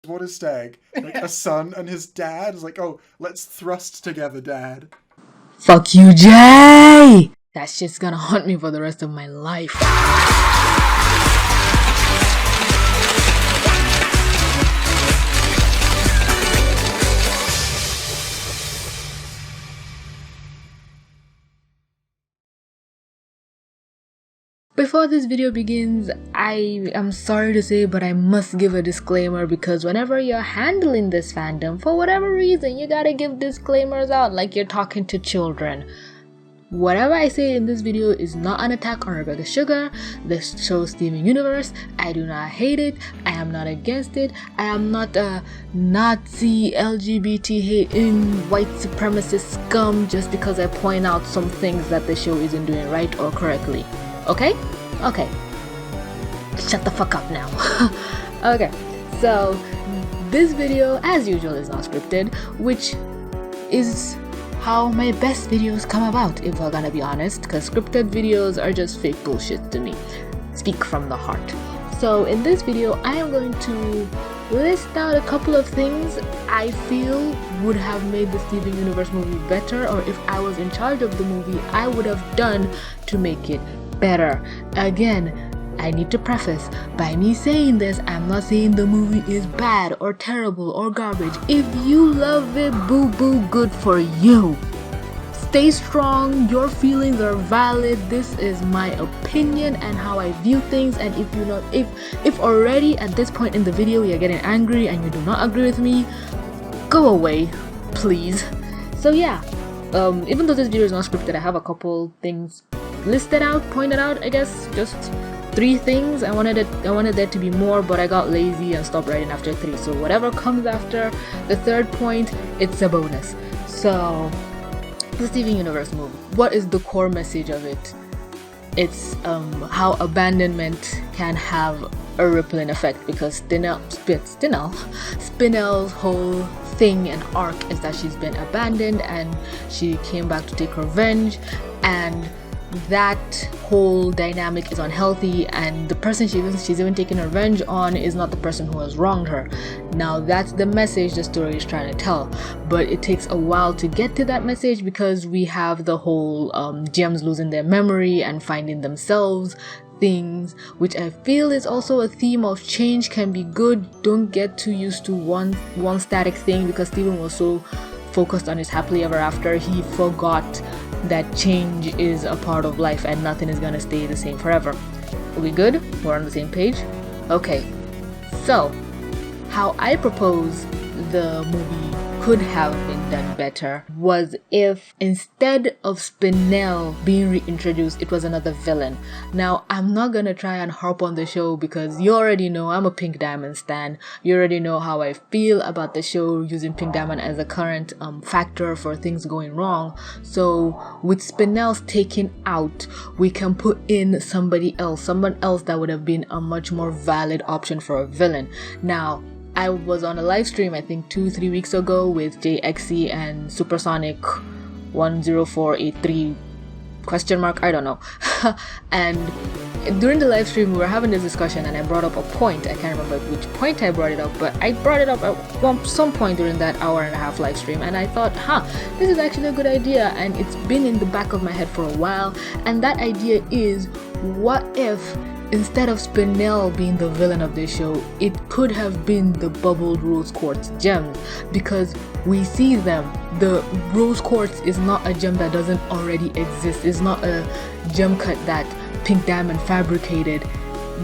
what is stag? Like a son and his dad is like, oh, let's thrust together, dad. Fuck you, Jay! That shit's gonna haunt me for the rest of my life. Before this video begins, I am sorry to say, but I must give a disclaimer, because whenever you're handling this fandom, for whatever reason, you gotta give disclaimers out like you're talking to children. Whatever I say in this video is not an attack on Rebecca Sugar, the show Steven Universe. I do not hate it, I am not against it, I am not a Nazi, LGBT hating, white supremacist scum just because I point out some things that the show isn't doing right or correctly. Okay? Okay. Shut the fuck up now. Okay, so this video, as usual, is not scripted, which is how my best videos come about, if we're gonna be honest, because scripted videos are just fake bullshit to me. Speak from the heart. So in this video, I am going to list out a couple of things I feel would have made the Steven Universe movie better, or if I was in charge of the movie, I would have done to make it better. Again, I need to preface, by me saying this, I'm not saying the movie is bad or terrible or garbage. If you love it, boo boo, good for you. Stay strong, your feelings are valid. This is my opinion and how I view things, and if already at this point in the video you're getting angry and you do not agree with me, go away, please. So yeah, even though this video is not scripted, I have a couple things listed out, pointed out, I guess, just 3 things. I wanted there to be more, but I got lazy and stopped writing after 3, so whatever comes after the 3rd point, it's a bonus. So the Steven Universe movie, what is the core message of it? It's how abandonment can have a rippling effect, because Spinel's whole thing and arc is that she's been abandoned and she came back to take revenge, and that whole dynamic is unhealthy, and the person she's even taking revenge on is not the person who has wronged her. Now that's the message the story is trying to tell, but it takes a while to get to that message because we have the whole gems losing their memory and finding themselves things, which I feel is also a theme of change can be good. Don't get too used to one static thing, because Steven was so focused on his happily ever after, he forgot that change is a part of life and nothing is gonna stay the same forever. Are we good? We're on the same page? Okay, so how I propose the movie could have been done better was if instead of Spinel being reintroduced, it was another villain. Now, I'm not gonna try and harp on the show because you already know I'm a Pink Diamond stan. You already know how I feel about the show using Pink Diamond as a current factor for things going wrong. So with Spinel's taken out, we can put in someone else that would have been a much more valid option for a villain. Now, I was on a live stream, I think 2-3 weeks ago, with JXC and Supersonic 10483 ? I don't know. And during the live stream we were having this discussion and I brought up a point. I can't remember which point I brought it up, but I brought it up at some point during that 1.5-hour live stream, and I thought, this is actually a good idea, and it's been in the back of my head for a while. And that idea is, what if instead of Spinel being the villain of this show, it could have been the bubbled rose quartz gems, because we see them. The rose quartz is not a gem that doesn't already exist. It's not a gem cut that Pink Diamond fabricated.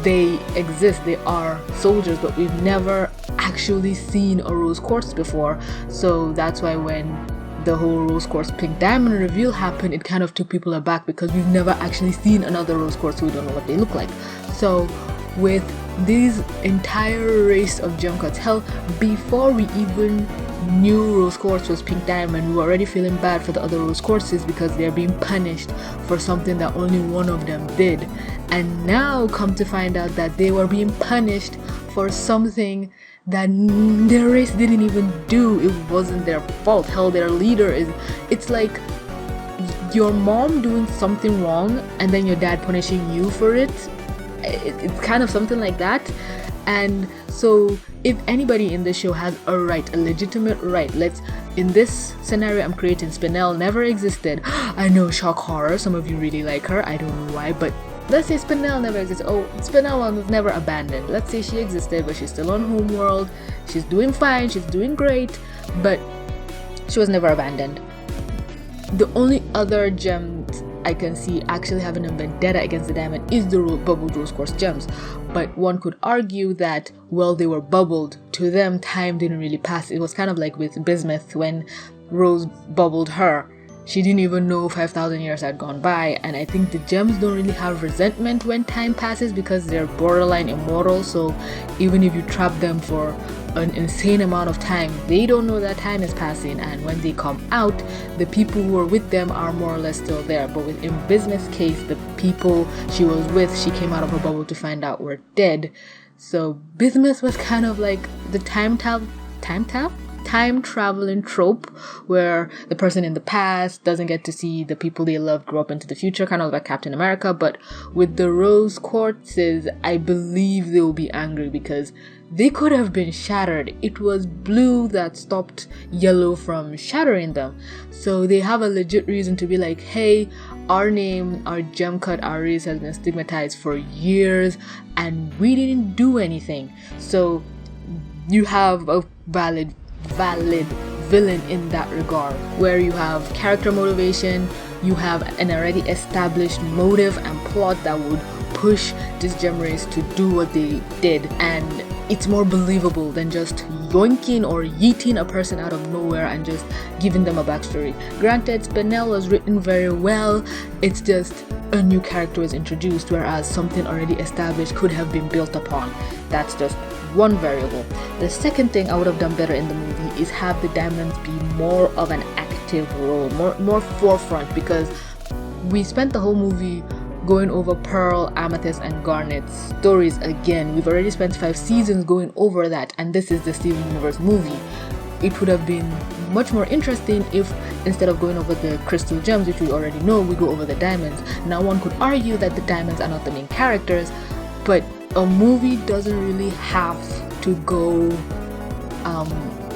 They exist, they are soldiers, but we've never actually seen a rose quartz before. So that's why when the whole rose quartz Pink Diamond reveal happened, it kind of took people aback because we've never actually seen another rose quartz, so we don't know what they look like. So with this entire race of gem cuts, hell, before we even knew rose quartz was Pink Diamond, we were already feeling bad for the other rose quartzes because they're being punished for something that only one of them did. And now come to find out that they were being punished for something that their race didn't even do. It wasn't their fault. Hell, their leader is... It's like your mom doing something wrong and then your dad punishing you for it. It's kind of something like that. And so if anybody in the show has a legitimate right, in this scenario I'm creating, Spinel never existed. I know, shock horror, some of you really like her, I don't know why, but let's say Spinel never existed. Oh, Spinel was never abandoned. Let's say she existed, but she's still on Homeworld. She's doing fine, she's doing great, but she was never abandoned. The only other gems I can see actually having a vendetta against the diamond is the bubbled rose quartz gems. But one could argue that, well, they were bubbled. To them, time didn't really pass. It was kind of like with Bismuth when Rose bubbled her. She didn't even know 5,000 years had gone by, and I think the gems don't really have resentment when time passes because they're borderline immortal, so even if you trap them for an insane amount of time, they don't know that time is passing, and when they come out, the people who were with them are more or less still there. But in Bismuth's case, the people she was with, she came out of her bubble to find out were dead. So Bismuth was kind of like the time traveling trope where the person in the past doesn't get to see the people they love grow up into the future, kind of like Captain America. But with the rose quartzes, I believe they will be angry because they could have been shattered. It was blue that stopped yellow from shattering them. So they have a legit reason to be like, hey, our name, our gem cut, our race has been stigmatized for years and we didn't do anything. So you have a valid villain in that regard, where you have character motivation, you have an already established motive and plot that would push this gem race to do what they did, and it's more believable than just yoinking or yeeting a person out of nowhere and just giving them a backstory. Granted, Spinel was written very well, it's just a new character was introduced, whereas something already established could have been built upon. That's just one variable. The second thing I would have done better in the movie is have the diamonds be more of an active role, more forefront, because we spent the whole movie going over Pearl, Amethyst, and Garnet's stories again. We've already spent 5 seasons going over that, and this is the Steven Universe movie. It would have been much more interesting if instead of going over the crystal gems, which we already know, we go over the diamonds. Now one could argue that the diamonds are not the main characters, but a movie doesn't really have to go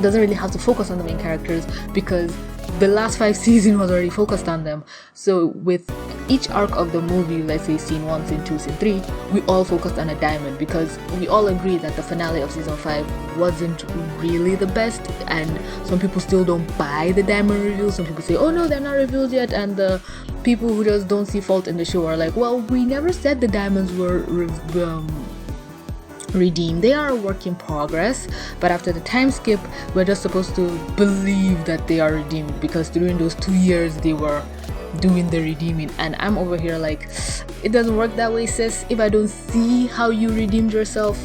doesn't really have to focus on the main characters because the last 5 seasons was already focused on them. So with each arc of the movie, let's say scene 1, scene 2, scene 3, we all focused on a diamond because we all agree that the finale of season 5 wasn't really the best, and some people still don't buy the diamond reveals. Some people say, oh no, they're not revealed yet, and the people who just don't see fault in the show are like, well, we never said the diamonds were redeemed. They are a work in progress, but after the time skip, we're just supposed to believe that they are redeemed because during those 2 years they were doing the redeeming, and I'm over here like, it doesn't work that way, sis. If I don't see how you redeemed yourself,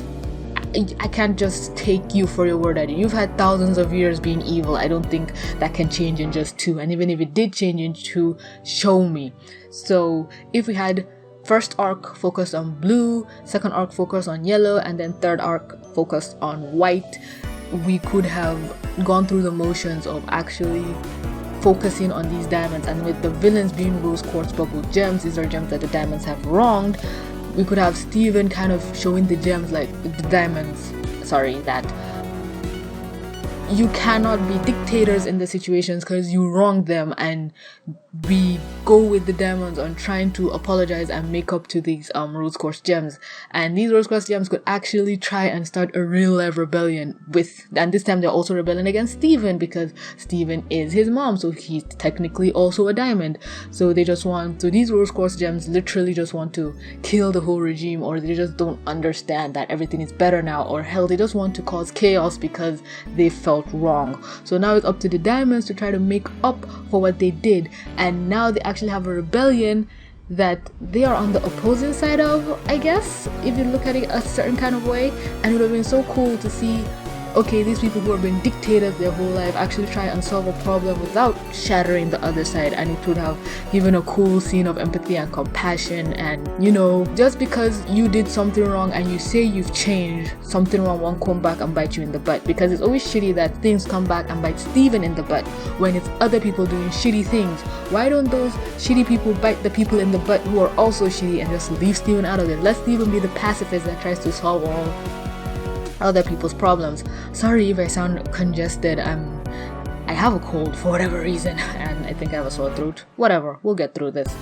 I can't just take you for your word at it. You've had thousands of years being evil. I don't think that can change in just 2, and even if it did change in 2, show me. So if we had first arc focused on blue, second arc focused on yellow, and then third arc focused on white, we could have gone through the motions of actually focusing on these diamonds. And with the villains being rose quartz bubble gems, these are gems that the diamonds have wronged, we could have Steven kind of showing the gems, like the diamonds, that you cannot be dictators in the situations because you wronged them, and we go with the diamonds on trying to apologize and make up to these rose quartz gems. And these rose quartz gems could actually try and start a real life rebellion and this time they're also rebelling against Steven because Steven is his mom, so he's technically also a diamond. So these rose quartz gems literally just want to kill the whole regime, or they just don't understand that everything is better now, or hell, they just want to cause chaos because they felt wrong. So now it's up to the diamonds to try to make up for what they did, and now they actually have a rebellion that they are on the opposing side of, I guess, if you look at it a certain kind of way. And it would have been so cool to see, okay, these people who have been dictators their whole life actually try and solve a problem without shattering the other side, and it would have given a cool scene of empathy and compassion. And just because you did something wrong and you say you've changed, something wrong won't come back and bite you in the butt, because it's always shitty that things come back and bite Steven in the butt when it's other people doing shitty things. Why don't those shitty people bite the people in the butt who are also shitty and just leave Steven out of it? Let Steven be the pacifist that tries to solve all other people's problems. Sorry if I sound congested. I have a cold for whatever reason, and I think I have a sore throat. Whatever, we'll get through this.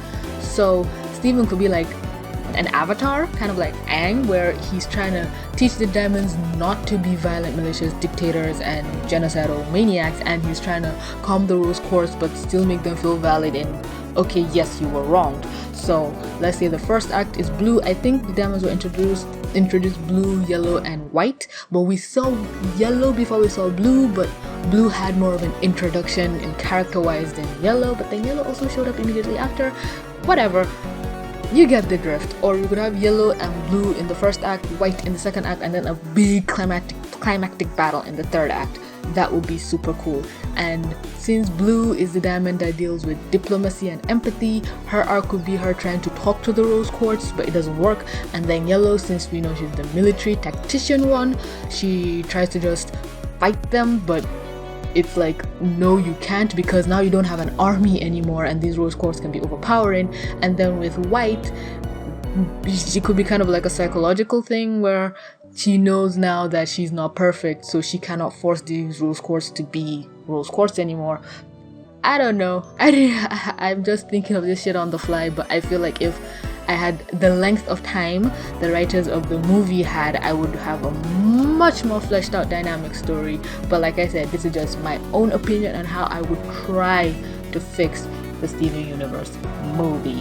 So Steven could be like an avatar, kind of like Aang, where he's trying to teach the diamonds not to be violent, malicious dictators and genocidal maniacs, and he's trying to calm the rose quartz but still make them feel valid in, okay, yes, you were wronged. So let's say the first act is blue. I think the diamonds were introduced blue, yellow, and white, but we saw yellow before we saw blue, but blue had more of an introduction in character-wise than yellow, but then yellow also showed up immediately after. Whatever, you get the drift. Or you could have yellow and blue in the first act, white in the second act, and then a big climactic battle in the third act. That would be super cool. And since blue is the diamond that deals with diplomacy and empathy, her arc would be her trying to talk to the rose quartz, but it doesn't work. And then yellow, since we know she's the military tactician one, she tries to just fight them, but it's like, no, you can't, because now you don't have an army anymore and these rose quartz can be overpowering. And then with white, she could be kind of like a psychological thing where she knows now that she's not perfect, so she cannot force these rose quartz to be rose quartz anymore. I don't know. I'm just thinking of this shit on the fly, but I feel like if I had the length of time the writers of the movie had, I would have a much more fleshed out dynamic story. But like I said, this is just my own opinion on how I would try to fix the Steven Universe movie.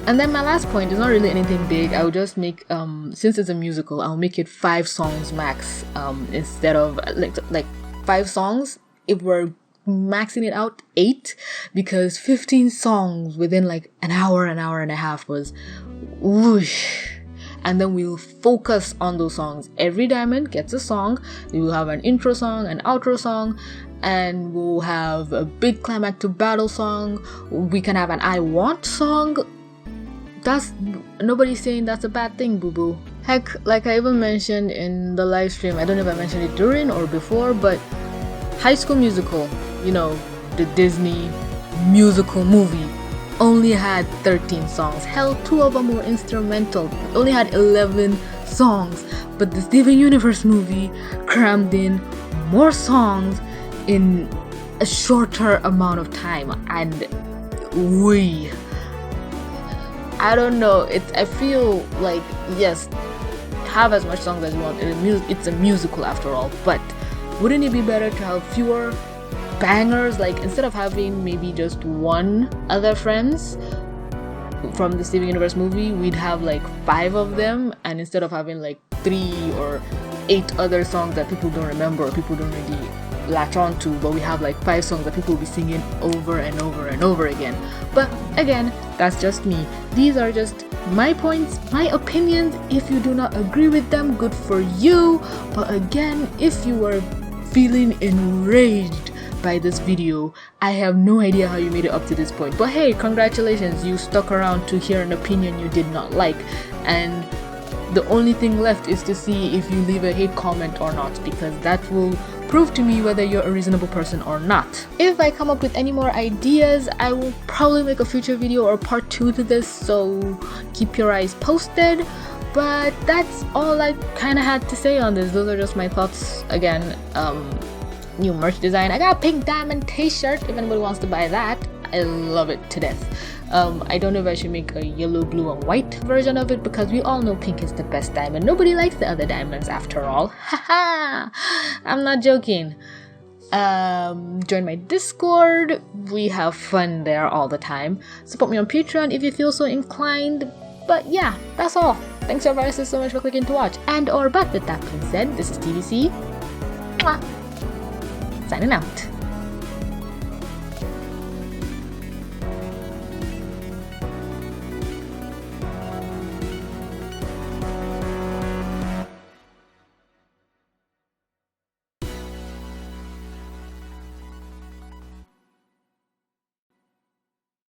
And then my last point is not really anything big. I would just make, since it's a musical, I'll make it 5 songs max, instead of like 5 songs. If we're maxing it out, 8, because 15 songs within like an hour and a half was whoosh. And then we'll focus on those songs. Every diamond gets a song. We will have an intro song, an outro song, and we'll have a big climactic battle song. We can have an I Want song. That's, nobody's saying that's a bad thing, boo-boo. Heck, like I even mentioned in the live stream, I don't know if I mentioned it during or before, but High School Musical, you know, the Disney musical movie, only had 13 songs. Hell, 2 of them were instrumental. It only had 11 songs. But the Steven Universe movie crammed in more songs in a shorter amount of time. And I don't know, I feel like, yes, have as much songs as you want. It's a musical after all, but wouldn't it be better to have fewer bangers? Like, instead of having maybe just one other friends from the Steven Universe movie, we'd have like 5 of them, and instead of having like 3 or 8 other songs that people don't remember or people don't really latch on to, but we have like 5 songs that people will be singing over and over and over again. But again, that's just me. These are just my points, my opinions. If you do not agree with them, good for you. But again, if you were feeling enraged by this video, I have no idea how you made it up to this point. But hey, congratulations, you stuck around to hear an opinion you did not like. And the only thing left is to see if you leave a hate comment or not, because that will prove to me whether you're a reasonable person or not. If I come up with any more ideas, I will probably make a future video or part 2 to this, so keep your eyes posted. But that's all I kind of had to say on this. Those are just my thoughts. Again, new merch design. I got a pink diamond t-shirt if anybody wants to buy that. I love it to death. I don't know if I should make a yellow, blue, and white version of it, because we all know pink is the best diamond. Nobody likes the other diamonds after all. Haha! I'm not joking. Join my Discord. We have fun there all the time. Support me on Patreon if you feel so inclined. But yeah, that's all. Thanks everybody so much for clicking to watch. And or but with that being said, this is TVC. Mwah. Signing out.